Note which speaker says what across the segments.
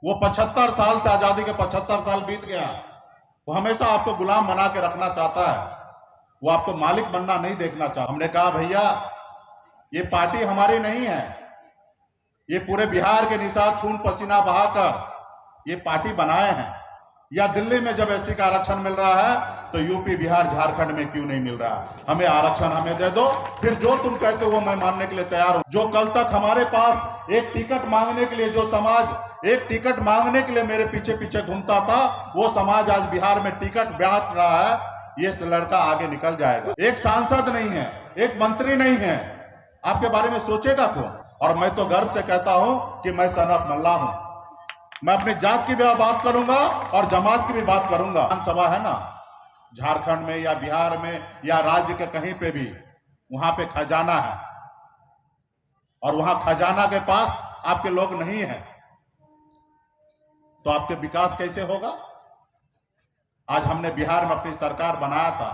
Speaker 1: वो 75 साल से, आजादी के 75 साल बीत गया, वो हमेशा आपको गुलाम बना के रखना चाहता है, वो आपको मालिक बनना नहीं देखना चाहता। हमने कहा भैया ये पार्टी हमारी नहीं है, ये पूरे बिहार के निषाद खून पसीना बहाकर ये पार्टी बनाए हैं। या दिल्ली में जब एससी का आरक्षण मिल रहा है तो यूपी बिहार झारखंड में क्यों नहीं मिल रहा? हमें आरक्षण हमें दे दो, फिर जो तुम कहते हो वो मैं मानने के लिए तैयार हूं। जो कल तक हमारे पास एक टिकट मांगने के लिए, जो समाज एक टिकट मांगने के लिए मेरे पीछे पीछे घूमता था, वो समाज आज बिहार में टिकट बांट रहा है। ये लड़का आगे निकल जाएगा। एक सांसद नहीं है, एक मंत्री नहीं है, आपके बारे में सोचेगा कौन? और मैं तो गर्व से कहता हूं कि मैं सन ऑफ मल्ला हूं। मैं अपनी जात की भी बात करूंगा और जमात की भी बात करूंगा। विधानसभा है ना, झारखंड में या बिहार में या राज्य के कहीं पे भी, वहां पे खजाना है, और वहां खजाना के पास आपके लोग नहीं है, तो आपके विकास कैसे होगा? आज हमने बिहार में अपनी सरकार बनाया था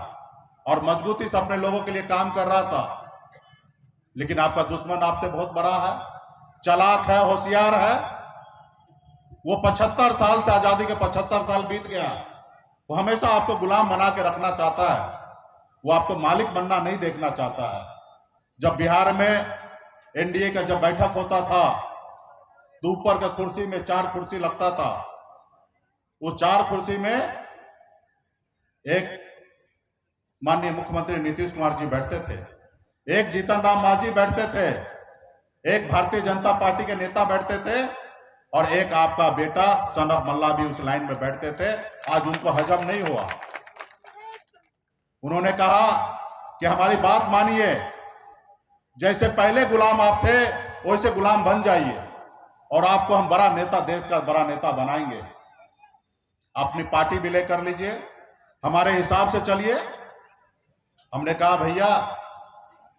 Speaker 1: और मजबूती से अपने लोगों के लिए काम कर रहा था, लेकिन आपका दुश्मन आपसे बहुत बड़ा है, चालाक है, होशियार है। वो 75 साल से, आजादी के 75 साल बीत गया, वो हमेशा आपको गुलाम बना के रखना चाहता है, वो आपको मालिक बनना नहीं देखना चाहता है। जब बिहार में एनडीए का जब बैठक होता था तो ऊपर का कुर्सी में 4 कुर्सी लगता था, उस 4 कुर्सी में एक माननीय मुख्यमंत्री नीतीश कुमार जी बैठते थे, एक जीतन राम मांझी बैठते थे, एक भारतीय जनता पार्टी के नेता बैठते थे, और एक आपका बेटा सन ऑफ मल्ला भी उस लाइन में बैठते थे। आज उनको हजम नहीं हुआ। उन्होंने कहा कि हमारी बात मानिए, जैसे पहले गुलाम आप थे वैसे गुलाम बन जाइए और आपको हम बड़ा नेता, देश का बड़ा नेता बनाएंगे। अपनी पार्टी विलय कर लीजिए, हमारे हिसाब से चलिए। हमने कहा भैया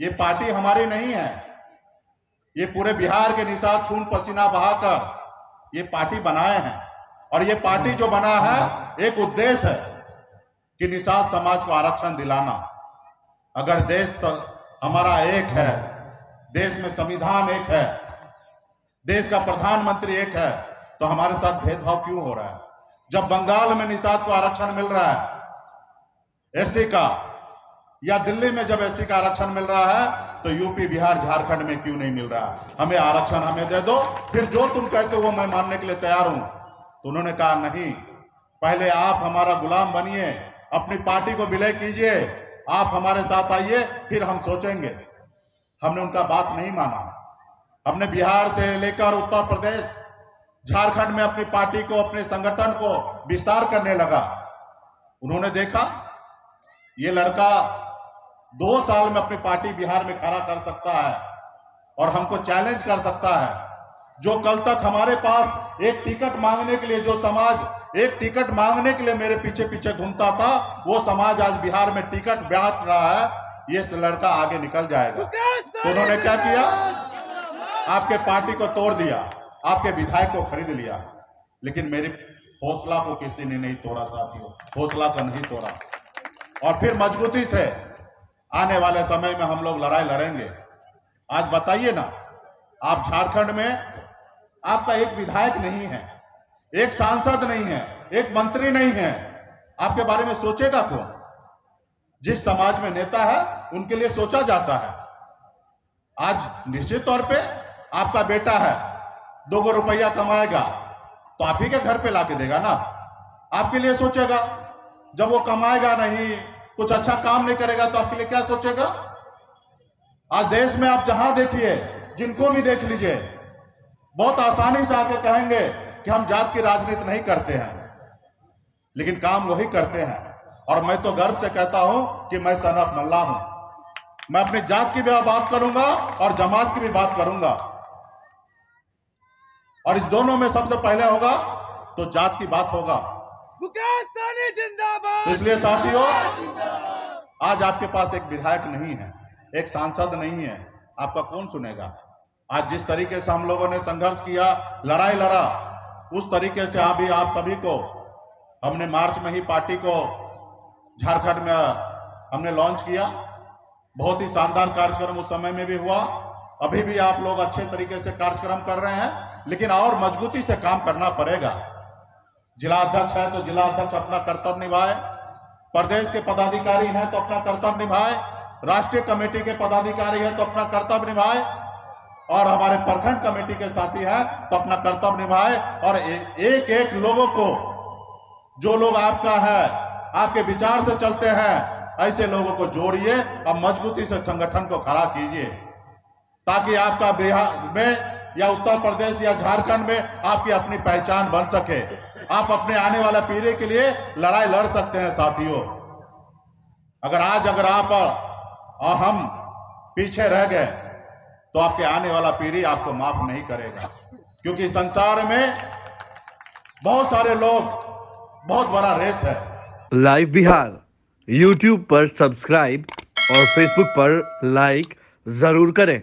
Speaker 1: ये पार्टी हमारी नहीं है, ये पूरे बिहार के निषाद खून पसीना बहाकर ये पार्टी बनाए हैं, और ये पार्टी जो बना है एक उद्देश्य है कि निषाद समाज को आरक्षण दिलाना। अगर देश हमारा एक है, देश में संविधान एक है, देश का प्रधानमंत्री एक है, तो हमारे साथ भेदभाव क्यों हो रहा है? जब बंगाल में निषाद को आरक्षण मिल रहा है एससी का, या दिल्ली में जब एससी का आरक्षण मिल रहा है, तो यूपी बिहार झारखंड में क्यों नहीं मिल रहा? हमें आरक्षण हमें दे दो, फिर जो तुम कहते हो वो मैं मानने के लिए तैयार हूं। तो उन्होंने कहा नहीं, पहले आप हमारा गुलाम बनिए, अपनी पार्टी को विलय कीजिए, आप हमारे साथ आइए, फिर हम सोचेंगे। हमने उनका बात नहीं माना। हमने बिहार से लेकर उत्तर प्रदेश, झारखंड में अपनी पार्टी को, अपने संगठन को विस्तार करने लगा। उन्होंने देखा ये लड़का 2 साल में अपनी पार्टी बिहार में खड़ा कर सकता है और हमको चैलेंज कर सकता है। जो कल तक हमारे पास एक टिकट मांगने के लिए, जो समाज एक टिकट मांगने के लिए मेरे पीछे पीछे घूमता था, वो समाज आज बिहार में टिकट बांट रहा है। ये लड़का आगे निकल जाएगा। तो उन्होंने क्या किया? आपके पार्टी को तोड़ दिया, आपके विधायक को खरीद लिया, लेकिन मेरी हौसला को किसी ने नहीं तोड़ा साथियों, हौसला को नहीं तोड़ा। और फिर मजबूती से आने वाले समय में हम लोग लड़ाई लड़ेंगे। आज बताइए ना, आप झारखंड में आपका एक विधायक नहीं है, एक सांसद नहीं है, एक मंत्री नहीं है, आपके बारे में सोचेगा कौन? जिस समाज में नेता है उनके लिए सोचा जाता है। आज निश्चित तौर पे आपका बेटा है, 2 रुपया कमाएगा तो आप ही के घर पे लाके देगा ना, आपके लिए सोचेगा। जब वो कमाएगा नहीं, कुछ अच्छा काम नहीं करेगा, तो आपके लिए क्या सोचेगा? आज देश में आप जहां देखिए, जिनको भी देख लीजिए, बहुत आसानी से आके कहेंगे कि हम जात की राजनीति नहीं करते हैं, लेकिन काम वही करते हैं। और मैं तो गर्व से कहता हूं कि मैं सन ऑफ मल्ला हूं। मैं अपनी जात की भी बात करूंगा और जमात की भी बात करूंगा, और इस दोनों में सबसे पहले होगा तो जात की बात होगा।
Speaker 2: जिंदाबाद।
Speaker 1: इसलिए साथियों, आज आपके पास एक विधायक नहीं है, एक सांसद नहीं है, आपका कौन सुनेगा? आज जिस तरीके से हम लोगों ने संघर्ष किया, लड़ाई लड़ा, उस तरीके से अभी आप सभी को हमने मार्च में ही पार्टी को झारखंड में हमने लॉन्च किया। बहुत ही शानदार कार्यक्रम उस समय में भी हुआ, अभी भी आप लोग अच्छे तरीके से कार्यक्रम कर रहे हैं, लेकिन और मजबूती से काम करना पड़ेगा। जिला अध्यक्ष है तो जिला अध्यक्ष अपना कर्तव्य निभाए, प्रदेश के पदाधिकारी हैं तो अपना कर्तव्य निभाए, राष्ट्रीय कमेटी के पदाधिकारी हैं तो अपना कर्तव्य निभाए, और हमारे प्रखंड कमेटी के साथी हैं तो अपना कर्तव्य निभाए। और एक एक लोगों को, जो लोग आपका है, आपके विचार से चलते हैं, ऐसे लोगों को जोड़िए और मजबूती से संगठन को खड़ा कीजिए, ताकि आपका बिहार में या उत्तर प्रदेश या झारखंड में आपकी अपनी पहचान बन सके। आप अपने आने वाला पीढ़ी के लिए लड़ाई लड़ सकते हैं साथियों। अगर आप और हम पीछे रह गए तो आपके आने वाला पीढ़ी आपको माफ नहीं करेगा, क्योंकि संसार में बहुत सारे लोग, बहुत बड़ा रेस है।
Speaker 2: लाइव बिहार YouTube पर सब्सक्राइब और Facebook पर लाइक जरूर करें।